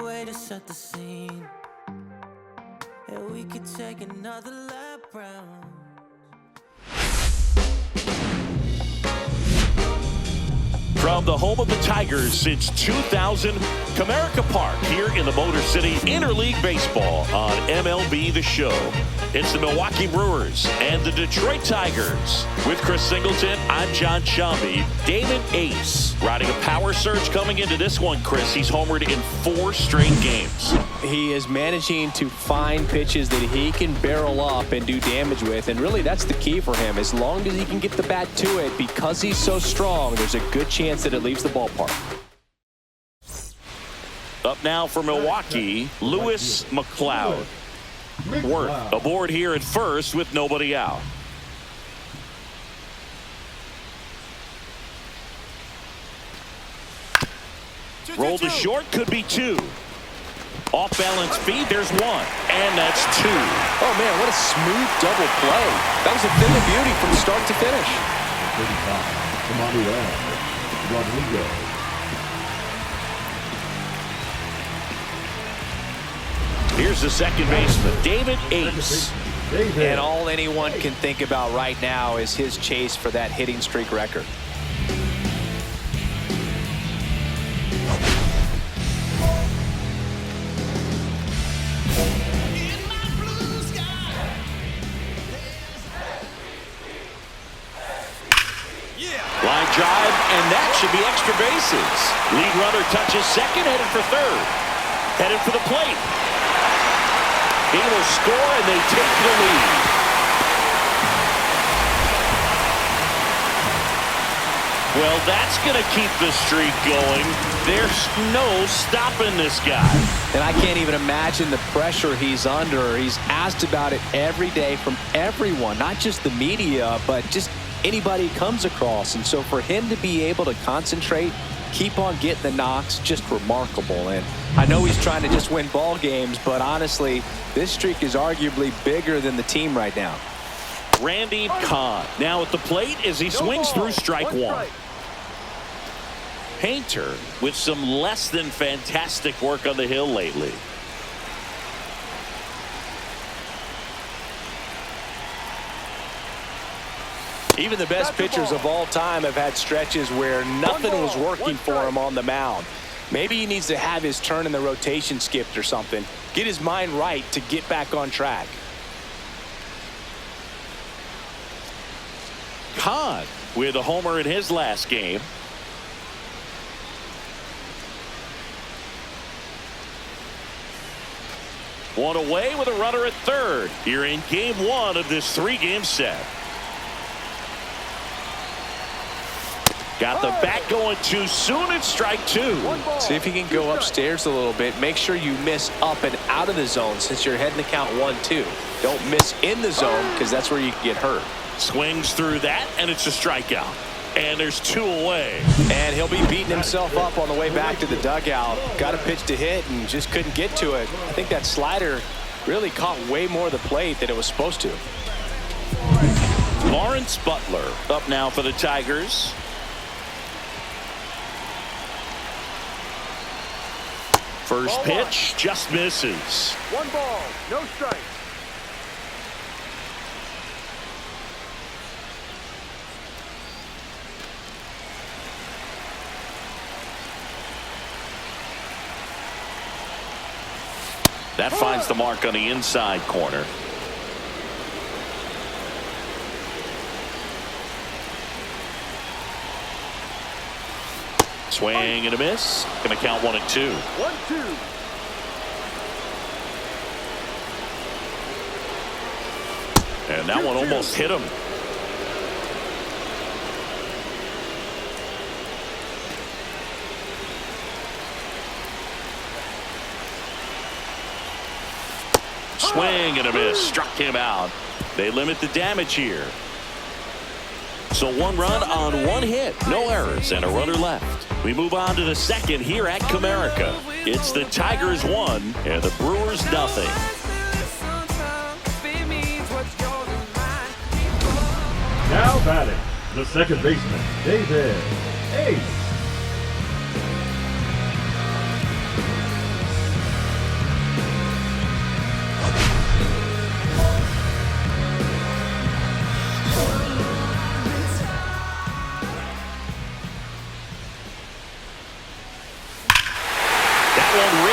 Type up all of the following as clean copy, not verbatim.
way to set the scene. And we could take another lap round. From the home of the Tigers since 2000, Comerica Park here in the Motor City, Interleague Baseball on MLB The Show. It's the Milwaukee Brewers and the Detroit Tigers. With Chris Singleton, I'm John Shambi. David Ace riding a power surge coming into this one, Chris. He's homered in 4 straight games. He is managing to find pitches that he can barrel up and do damage with, and really that's the key for him. As long as he can get the bat to it, because he's so strong, there's a good chance that it leaves the ballpark. Up now for Milwaukee, Lewis McLeod. Worth aboard here at first with nobody out. Roll to short, could be 2. Off balance feed, there's 1, and that's 2. Oh man, what a smooth double play. That was a thing of beauty from start to finish. 35, Rodrigo. Here's the second baseman, David Ace. And all anyone can think about right now is his chase for that hitting streak record. Line drive, and that should be extra bases. Lead runner touches second, headed for third. Headed for the plate. He will score, and they take the lead. Well, that's going to keep the streak going. There's no stopping this guy. And I can't even imagine the pressure he's under. He's asked about it every day from everyone, not just the media, but just anybody he comes across. And so for him to be able to concentrate, keep on getting the knocks, just remarkable. And I know he's trying to just win ball games, but honestly, this streak is arguably bigger than the team right now. Randy Kahn now at the plate as he swings through strike 1. Painter with some less than fantastic work on the hill lately. Even the best pitchers of all time have had stretches where nothing was working for him on the mound. Maybe he needs to have his turn in the rotation skipped or something. Get his mind right to get back on track. Kahn with a homer in his last game. One away with a runner at third here in game 1 of this 3-game set. Got the bat going too soon. It's strike 2. See if you can go upstairs a little bit. Make sure you miss up and out of the zone since you're heading to count 1-2. Don't miss in the zone because that's where you can get hurt. Swings through that, and it's a strikeout. And there's 2 away. And he'll be beating himself up on the way back to the dugout. Got a pitch to hit and just couldn't get to it. I think that slider really caught way more of the plate than it was supposed to. Lawrence Butler up now for the Tigers. First pitch just misses. 1 ball, no strike. That finds the mark on the inside corner. Swing and a miss. Going to count 1-2. 1-2. And that one almost hit him. Swing and a miss. Struck him out. They limit the damage here. So 1 run on 1 hit. No errors and a runner left. We move on to the second here at Comerica. It's the Tigers 1 and the Brewers nothing. Now batting, the second baseman, David Ace.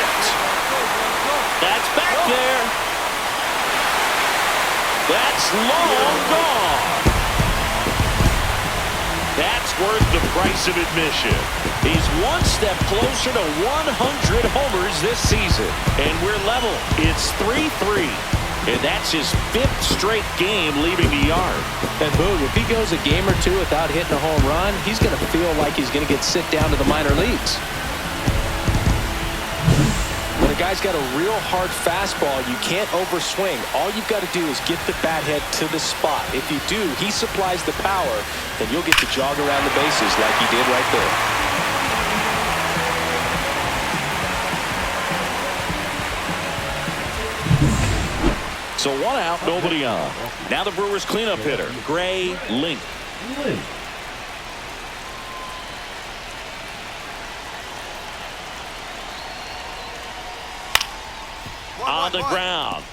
hit. That's back there. That's long gone. That's worth the price of admission. He's one step closer to 100 homers this season. And we're level. It's 3-3. And that's his 5th straight game leaving the yard. And Boog, if he goes a game or two without hitting a home run, he's going to feel like he's going to get sit down to the minor leagues. When a guy's got a real hard fastball, you can't overswing. All you've got to do is get the bat head to the spot. If you do, he supplies the power, and you'll get to jog around the bases like he did right there. So 1 out, nobody on. Now the Brewers cleanup hitter, Gray Link. On the ground.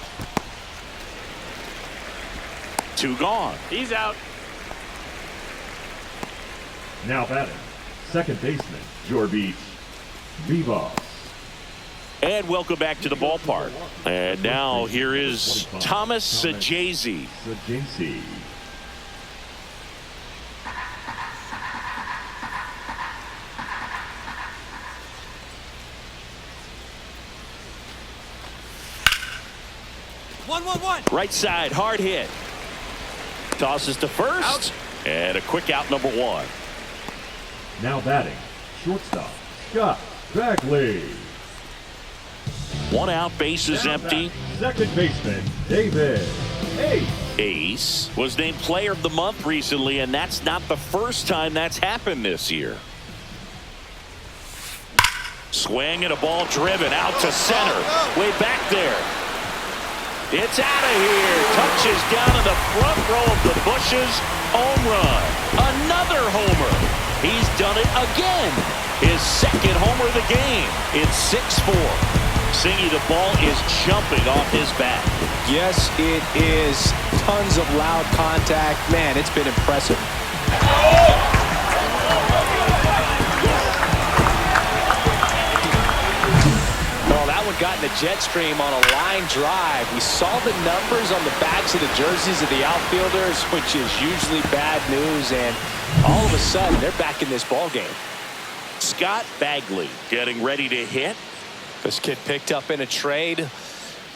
2 gone. He's out. Now batting, second baseman, Jorby Vivas. And welcome back to the ballpark. And now here is Thomas Sajazi. Sajazi. One. Right side, hard hit. Tosses to first. Out. And a quick out, number 1. Now batting, shortstop, Scott Bagley. 1 out, base is Now empty. batting, second baseman, David Ace was named player of the month recently, and that's not the first time that's happened this year. Swing and a ball driven out to center. Way back there. It's out of here. Touches down in the front row of the bushes. Home run. Another homer. He's done it again. His second homer of the game. It's 6-4. Singy, the ball is jumping off his bat. Yes, it is. Tons of loud contact. Man, it's been impressive. Well, that one got in the jet stream on a line drive. We saw the numbers on the backs of the jerseys of the outfielders, which is usually bad news, and all of a sudden, they're back in this ball game. Scott Bagley getting ready to hit. This kid picked up in a trade.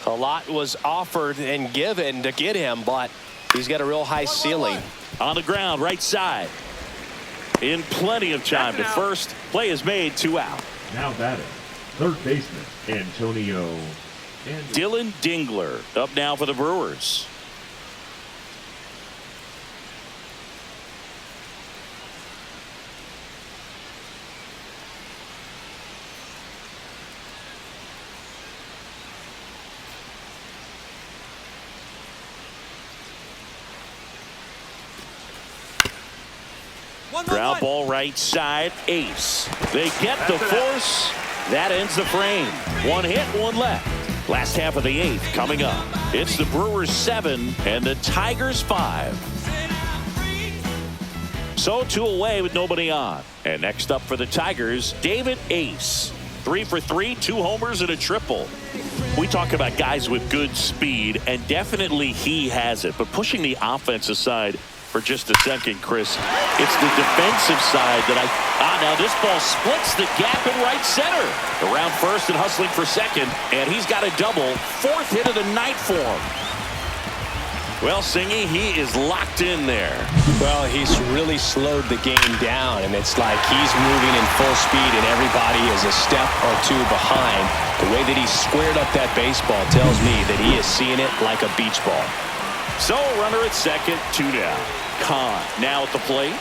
A lot was offered and given to get him, but he's got a real high ceiling. On the ground, right side. In plenty of time to first. Play is made, 2 out. Now batting, third baseman, Antonio Dylan Dingler up now for the Brewers. Ground ball right side, Ace. They get the force. That ends the frame. 1 hit, 1 left. Last half of the 8th coming up. It's the Brewers 7 and the Tigers 5. So 2 away with nobody on. And next up for the Tigers, David Ace. 3 for 3, 2 homers and a triple. We talk about guys with good speed, and definitely he has it. But pushing the offense aside for just a second, Chris, it's the defensive side that now this ball splits the gap in right center. Around first and hustling for second, and he's got a double. 4th hit of the night for him. Well, Singy, he is locked in there. Well, he's really slowed the game down, and it's like he's moving in full speed, and everybody is a step or 2 behind. The way that he squared up that baseball tells me that he is seeing it like a beach ball. So, runner at second, 2 down. Kahn now at the plate.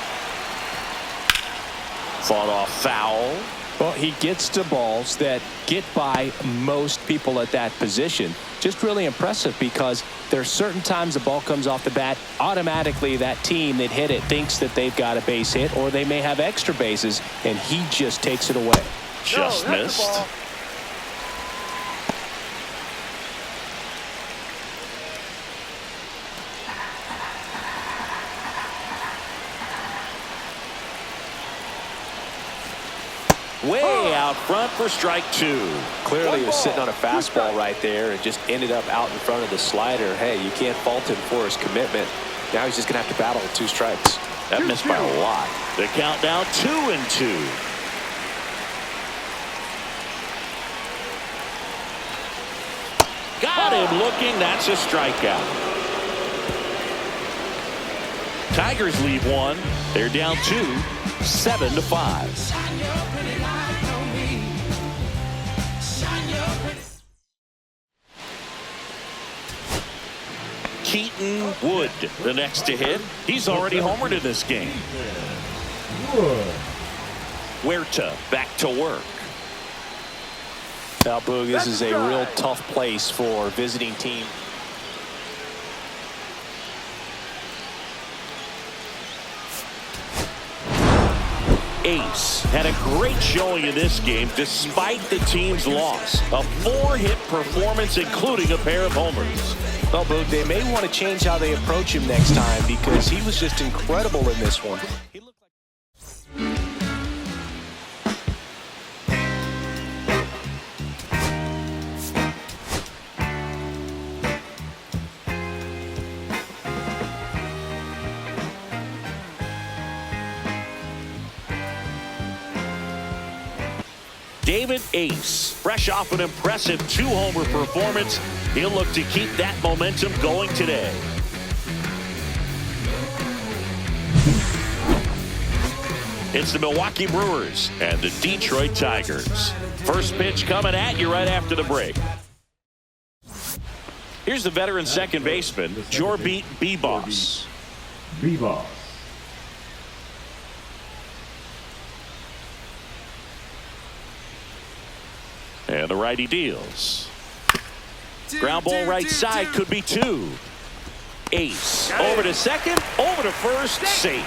Fought off foul. Well, he gets to balls that get by most people at that position. Just really impressive because there are certain times the ball comes off the bat, automatically that team that hit it thinks that they've got a base hit or they may have extra bases, and he just takes it away. Just missed. Way out front for strike 2. Clearly he was sitting on a fastball right there and just ended up out in front of the slider. Hey, you can't fault him for his commitment. Now he's just going to have to battle with 2 strikes. That missed by a lot. The count now 2-2. Got him looking. That's a strikeout. Tigers lead 1. They're down 2, 7-5. Keaton Wood, the next to hit. He's already homered in this game. Huerta back to work. Now, Boog, this is a real tough place for visiting team. Ace had a great showing in this game despite the team's loss. A 4-hit performance, including a pair of homers. Well, Boog, they may want to change how they approach him next time because he was just incredible in this one. He looked like David Ace, fresh off an impressive 2-homer performance, he'll look to keep that momentum going today. It's the Milwaukee Brewers and the Detroit Tigers. First pitch coming at you right after the break. Here's the veteran second baseman, Jorbeat B-Boss. B-Boss. And the righty deals. Ground ball right side, could be 2. Ace over to second, over to first, safe.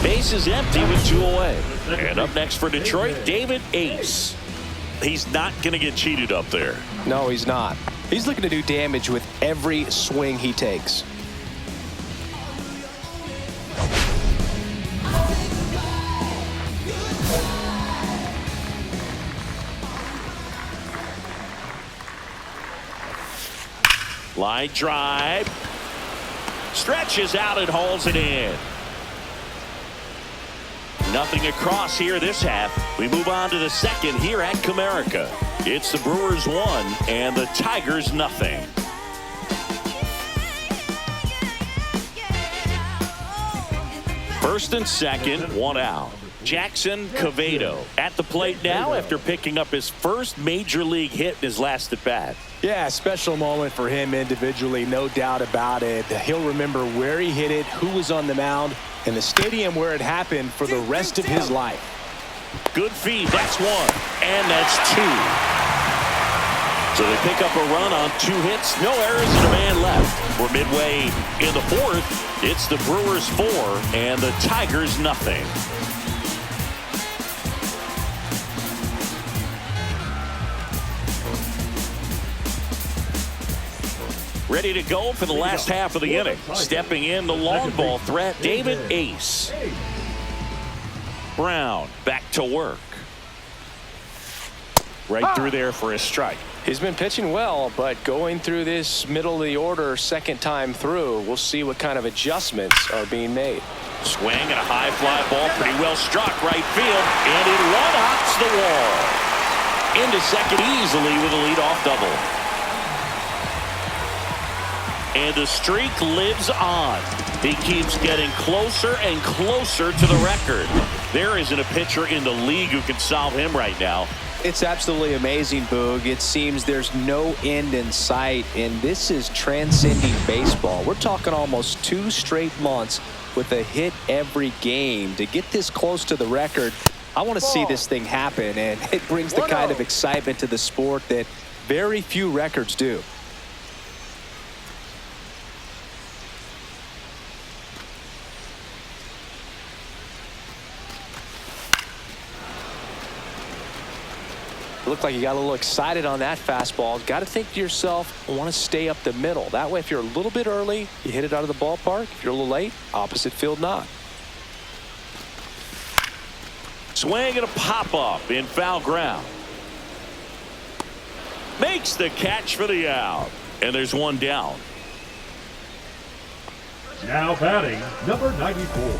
Base is empty with 2 away. And up next for Detroit, David Ace. He's not going to get cheated up there. No, he's not. He's looking to do damage with every swing he takes. Line drive. Stretches out and hauls it in. Nothing across here this half. We move on to the second here at Comerica. It's the Brewers 1 and the Tigers nothing. First and second, 1 out. Jackson Cavedo at the plate now after picking up his first major league hit in his last at bat. Yeah, special moment for him individually, no doubt about it. He'll remember where he hit it, who was on the mound, and the stadium where it happened for the rest of his life. Good feed. That's 1. And that's 2. So they pick up a run on 2 hits. No errors and a man left. We're midway in the 4th. It's the Brewers 4 and the Tigers nothing. Ready to go for the last half of the inning. Stepping in the long ball threat, David Ace. Brown back to work. Right through there for a strike. He's been pitching well, but going through this middle of the order second time through, we'll see what kind of adjustments are being made. Swing and a high fly ball, pretty well struck right field, and it one-hops the wall. Into second easily with a leadoff double. And the streak lives on. He keeps getting closer and closer to the record. There isn't a pitcher in the league who can solve him right now. It's absolutely amazing, Boog. It seems there's no end in sight, and this is transcending baseball. We're talking almost 2 straight months with a hit every game. To get this close to the record, I want to see this thing happen, and it brings the kind of excitement to the sport that very few records do. Looked like you got a little excited on that fastball. Got to think to yourself, I want to stay up the middle. That way, if you're a little bit early, you hit it out of the ballpark. If you're a little late, opposite field knock. Swing and a pop-up in foul ground. Makes the catch for the out. And there's one down. Now batting, number 94.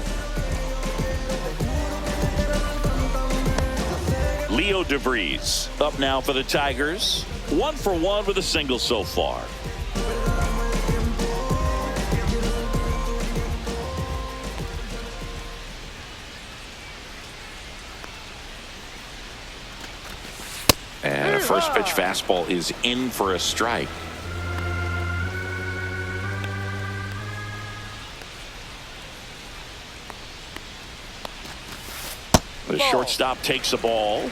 Leo DeVries up now for the Tigers. 1 for 1 with a single so far. And a first pitch fastball is in for a strike. The shortstop takes the ball.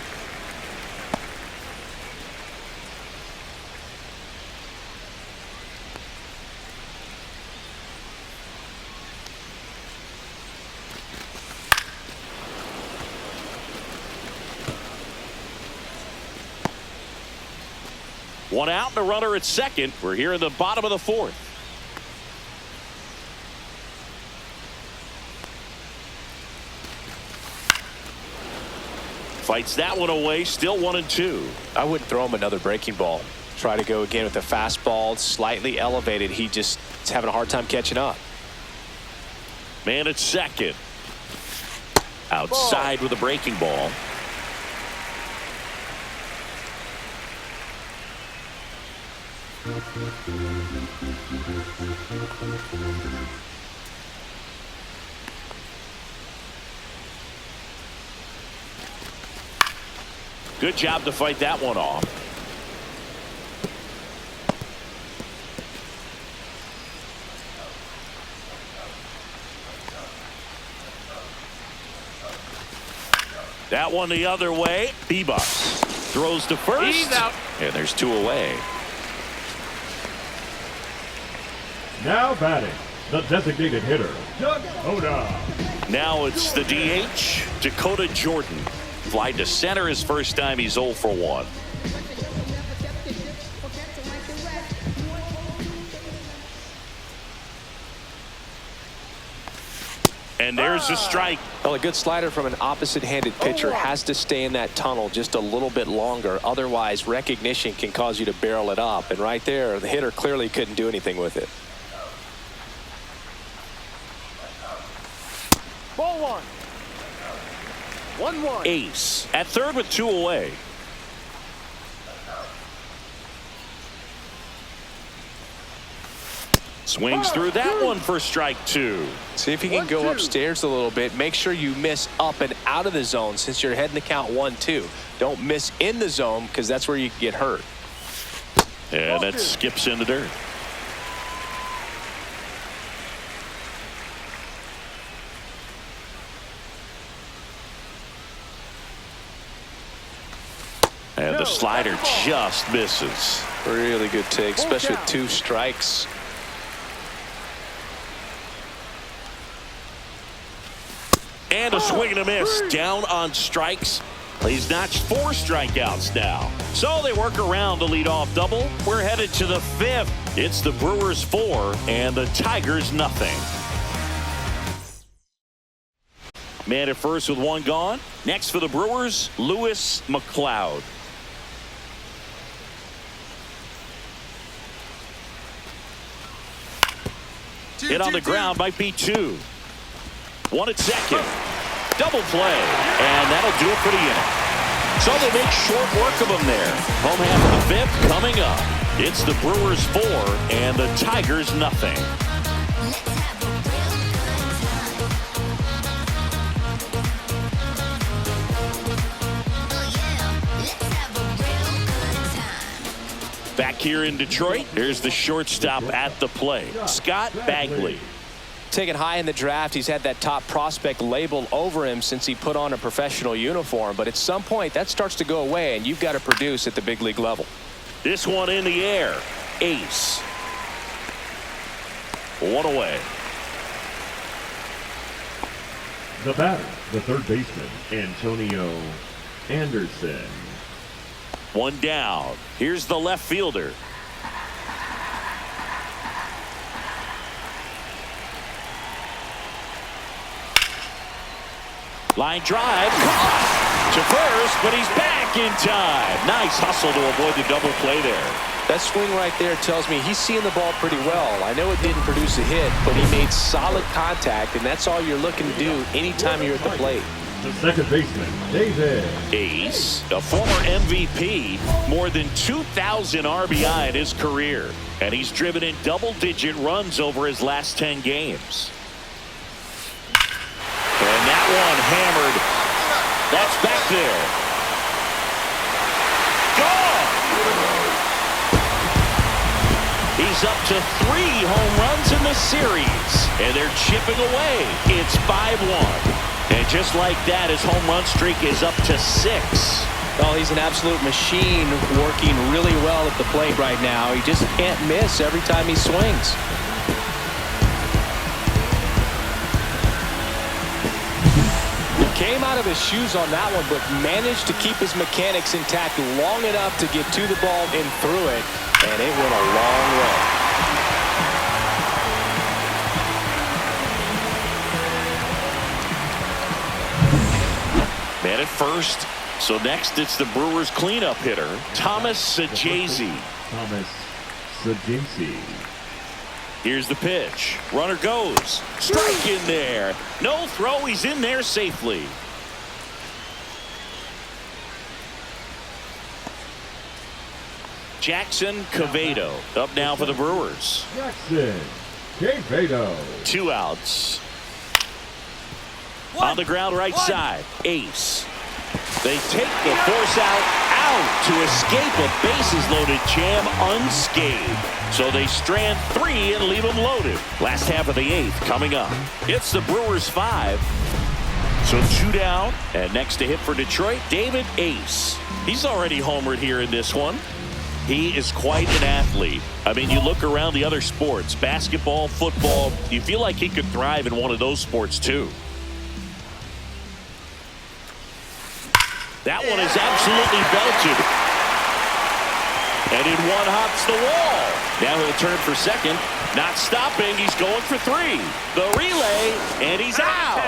One out and a runner at second. We're here in the bottom of the fourth. Fights that one away. Still 1-2. I wouldn't throw him another breaking ball. Try to go again with the fastball, slightly elevated. He just is having a hard time catching up. Man at second. Outside with a breaking ball. Good job to fight that one off. That one the other way. Bebus throws to first. He's out. And there's 2 away. Now batting, the designated hitter, Dakota. Now it's the DH, Dakota Jordan. Fly to center his first time. He's 0 for 1. And there's a strike. Well, a good slider from an opposite-handed pitcher has to stay in that tunnel just a little bit longer. Otherwise, recognition can cause you to barrel it up. And right there, the hitter clearly couldn't do anything with it. Ball 1. 1-1. Ace at third with 2 away. Swings through that one for strike 2. See if he can go upstairs a little bit. Make sure you miss up and out of the zone since you're heading to count 1-2. Don't miss in the zone because that's where you can get hurt. And that skips in the dirt. And the slider just misses. Really good take, especially with 2 strikes. And a swing and a miss. Down on strikes. He's notched 4 strikeouts now. So they work around the leadoff double. We're headed to the 5th. It's the Brewers 4 and the Tigers nothing. Man at first with 1 gone. Next for the Brewers, Lewis McLeod. Hit on the ground, might be 2. 1 at second. Double play. And that'll do it for the inning. So they make short work of them there. Home half of the 5th coming up. It's the Brewers 4 and the Tigers nothing. Back here in Detroit, here's the shortstop at the plate, Scott Bagley. Taken high in the draft, he's had that top prospect label over him since he put on a professional uniform. But at some point, that starts to go away, and you've got to produce at the big league level. This one in the air. Ace. 1 away. The batter, the third baseman, Antonio Anderson. One down. Here's the left fielder. Line drive, caught to first, but he's back in time. Nice hustle to avoid the double play there. That swing right there tells me he's seeing the ball pretty well. I know it didn't produce a hit, but he made solid contact, and that's all you're looking to do anytime you're at the plate. The second baseman, David. Ace, a former MVP, more than 2,000 RBI in his career, and he's driven in double-digit runs over his last 10 games. And that one hammered. That's back there. Gone! He's up to 3 home runs in the series, and they're chipping away. It's 5-1. And just like that, his home run streak is up to 6. Oh, he's an absolute machine, working really well at the plate right now. He just can't miss every time he swings. He came out of his shoes on that one, but managed to keep his mechanics intact long enough to get to the ball and through it, and it went a long way. Man at first. So next it's the Brewers cleanup hitter, Thomas Sajazi. Here's the pitch. Runner goes. Strike in there. No throw. He's in there safely. Jackson Cavedo up now for the Brewers. Jackson Cavedo. 2 outs. On the ground right side. Ace. They take the force out to escape a bases-loaded jam unscathed. So they strand 3 and leave them loaded. Last half of the 8th coming up. It's the Brewers 5. So 2 down. And next to hit for Detroit, David Ace. He's already homered here in this one. He is quite an athlete. I mean, you look around the other sports, basketball, football, you feel like he could thrive in one of those sports too. That one is absolutely belted. And in one hops the wall. Now he'll turn for second. Not stopping. He's going for 3. The relay, and he's out.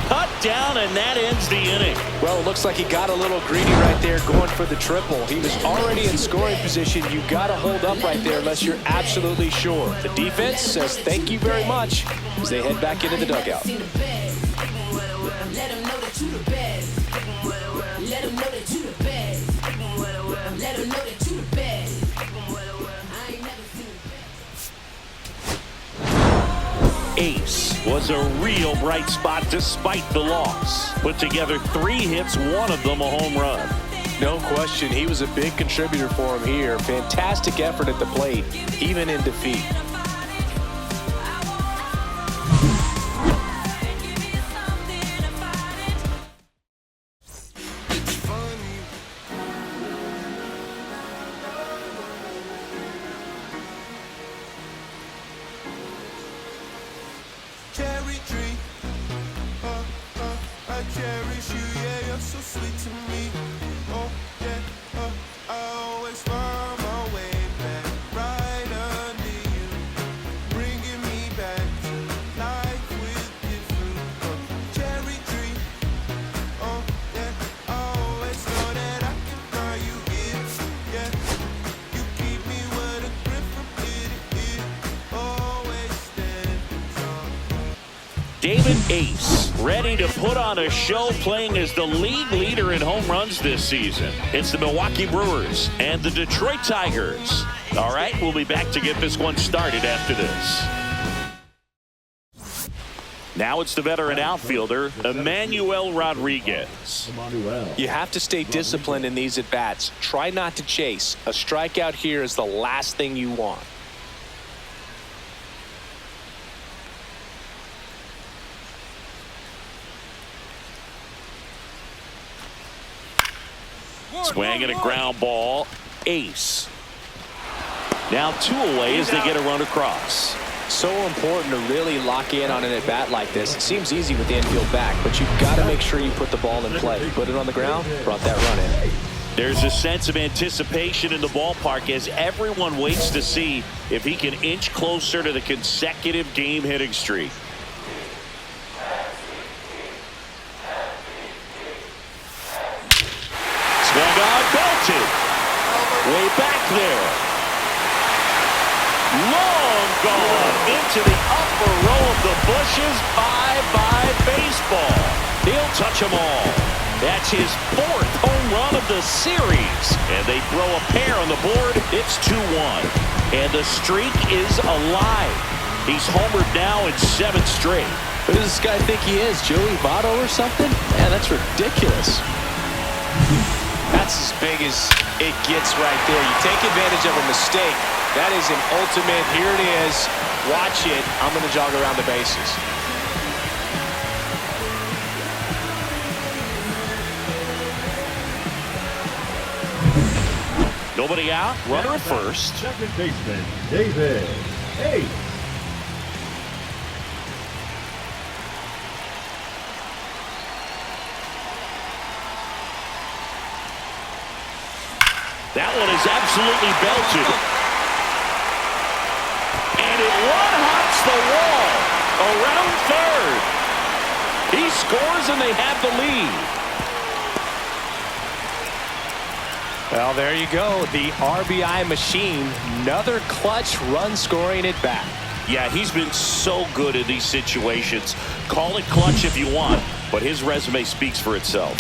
Cut down, and that ends the inning. Well, it looks like he got a little greedy right there going for the triple. He was already in scoring position. You got to hold up right there unless you're absolutely sure. The defense says thank you very much as they head back into the dugout. Ace was a real bright spot despite the loss. Put together 3 hits, one of them a home run. No question, he was a big contributor for him here. Fantastic effort at the plate, even in defeat. David Ace, ready to put on a show, playing as the league leader in home runs this season. It's the Milwaukee Brewers and the Detroit Tigers. All right, we'll be back to get this one started after this. Now it's the veteran outfielder, Emmanuel Rodriguez. You have to stay disciplined in these at-bats. Try not to chase. A strikeout here is the last thing you want. Swinging a ground ball. Ace. Now 2 away as they get a run across. So important to really lock in on an at-bat like this. It seems easy with the infield back, but you've got to make sure you put the ball in play. Put it on the ground, brought that run in. There's a sense of anticipation in the ballpark as everyone waits to see if he can inch closer to the consecutive game hitting streak. Swung on, belted. Way back there. Long gone into the upper row of the bushes. Bye-bye baseball. He'll touch them all. That's his 4th home run of the series. And they throw a pair on the board. It's 2-1. And the streak is alive. He's homered now in 7 straight. Who does this guy think he is, Joey Votto or something? Man, that's ridiculous. That's as big as it gets right there. You take advantage of a mistake. That is an ultimate, here it is, watch it, I'm going to jog around the bases. Nobody out, runner at first. Second baseman, David Ace. That one is absolutely belted. And it one-hops the wall around third. He scores and they have the lead. Well, there you go. The RBI machine. Another clutch run scoring at bat. Yeah, he's been so good in these situations. Call it clutch if you want, but his resume speaks for itself.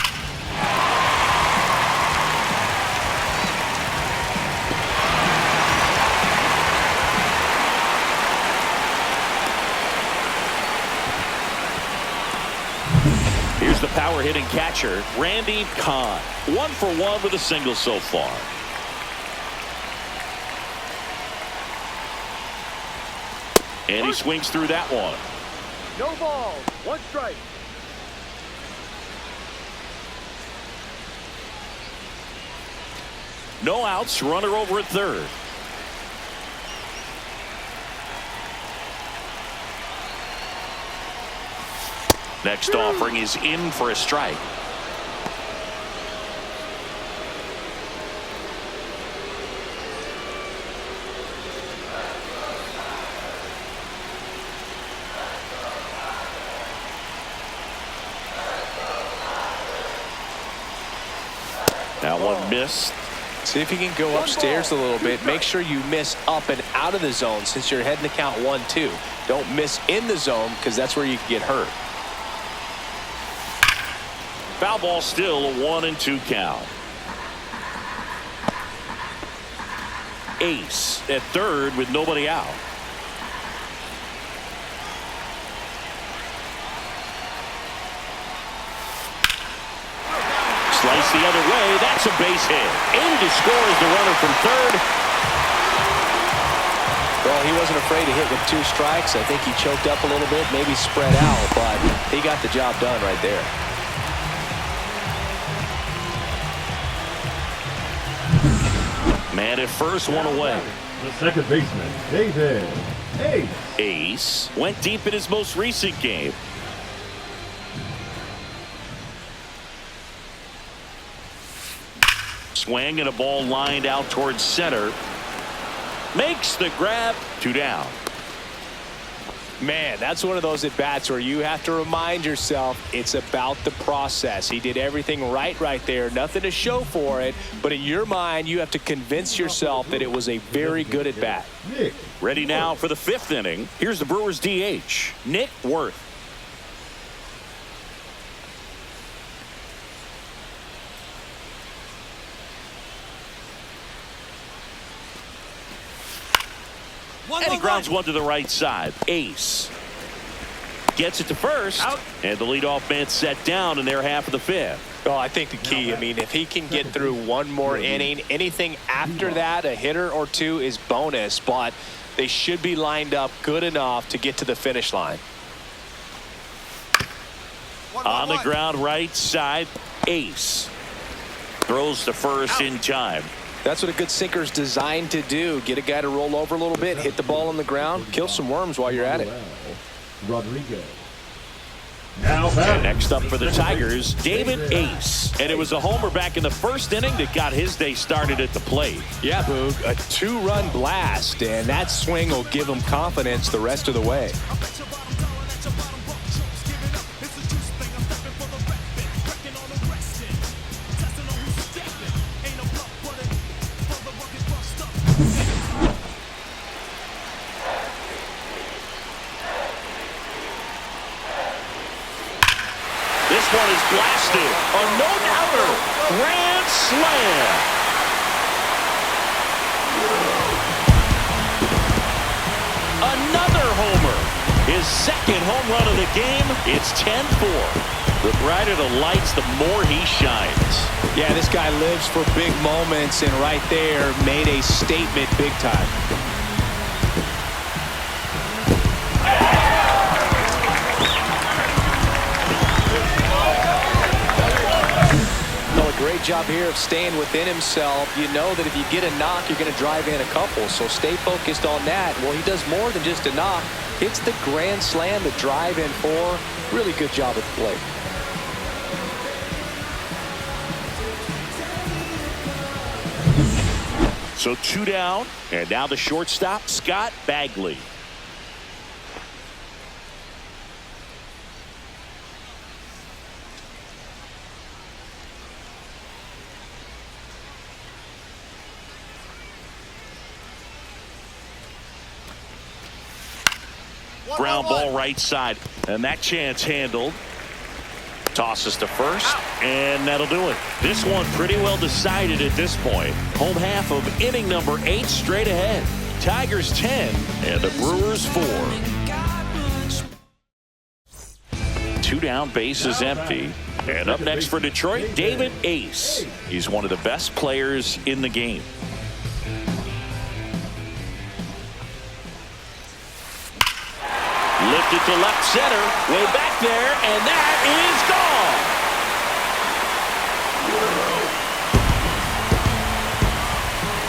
Here's the power-hitting catcher, Randy Kahn. 1 for 1 with a single so far. And he swings through that one. No balls. 1 strike. No outs, runner over at third. Next offering is in for a strike. That one missed. See if you can go upstairs a little bit. Make sure you miss up and out of the zone since you're heading to count 1-2. Don't miss in the zone because that's where you can get hurt. Foul ball still, a 1-2 count. Ace at third with nobody out. Slice the other way. That's a base hit. In to score is the runner from third. Well, he wasn't afraid to hit with 2 strikes. I think he choked up a little bit, maybe spread out, but he got the job done right there. Man at first, one away. The second baseman, David Ace. Ace went deep in his most recent game. Swing and a ball lined out towards center. Makes the grab. 2 down. Man, that's one of those at-bats where you have to remind yourself it's about the process. He did everything right there. Nothing to show for it. But in your mind, you have to convince yourself that it was a very good at-bat. Ready now for the 5th inning. Here's the Brewers DH, Nick Worth. And he grounds one to the right side. Ace gets it to first. Out. And the leadoff man set down in their half of the 5th. Well, I think the key, I mean, if he can get through one more inning, anything after that, a hitter or 2 is bonus, but they should be lined up good enough to get to the finish line. On the ground right side, Ace throws to first in time. That's what a good sinker is designed to do. Get a guy to roll over a little bit, hit the ball on the ground, kill some worms while you're at it. Rodriguez. Now And next up for the Tigers, David Ace. And it was a homer back in the first inning that got his day started at the plate. Yeah, Boog, a 2-run blast, and that swing will give him confidence the rest of the way. This one is blasted. A no-doubter. Grand slam. Another homer. His second home run of the game. It's 10-4. The brighter the lights, the more he shines. Yeah, this guy lives for big moments, and right there made a statement big time. Great job here of staying within himself. You know that if you get a knock, you're going to drive in a couple. So stay focused on that. Well, he does more than just a knock. Hits the grand slam, the drive in 4. Really good job at the plate. So 2 down, and now the shortstop, Scott Bagley. Ground ball right side, and that chance handled. Tosses to first, and that'll do it. This one pretty well decided at this point. Home half of inning number 8 straight ahead. Tigers 10 and the Brewers 4. 2 down, base is empty. And up next for Detroit, David Ace. He's one of the best players in the game. Lifted to left center, way back there, and that is gone.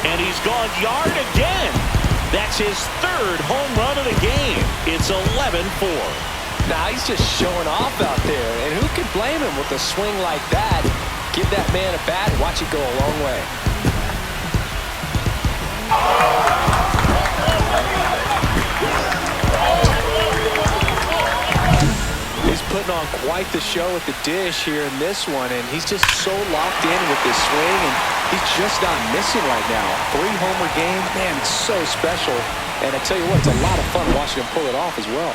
And he's gone yard again. That's his 3rd home run of the game. It's 11-4. Now he's just showing off out there, and who can blame him with a swing like that? Give that man a bat and watch it go a long way. He's putting on quite the show at the dish here in this one, and he's just so locked in with this swing, and he's just not missing right now. 3-homer game, man, it's so special. And I tell you what, it's a lot of fun watching him pull it off as well.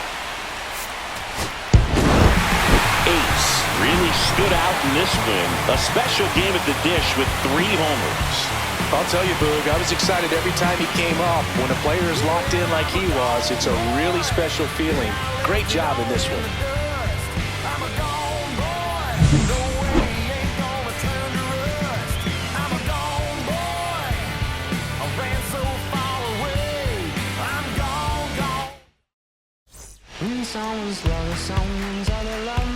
Ace really stood out in this win. A special game at the dish with 3 homers. I'll tell you, Boog, I was excited every time he came up. When a player is locked in like he was, it's a really special feeling. Great job in this one. Someone's loving someone's other love.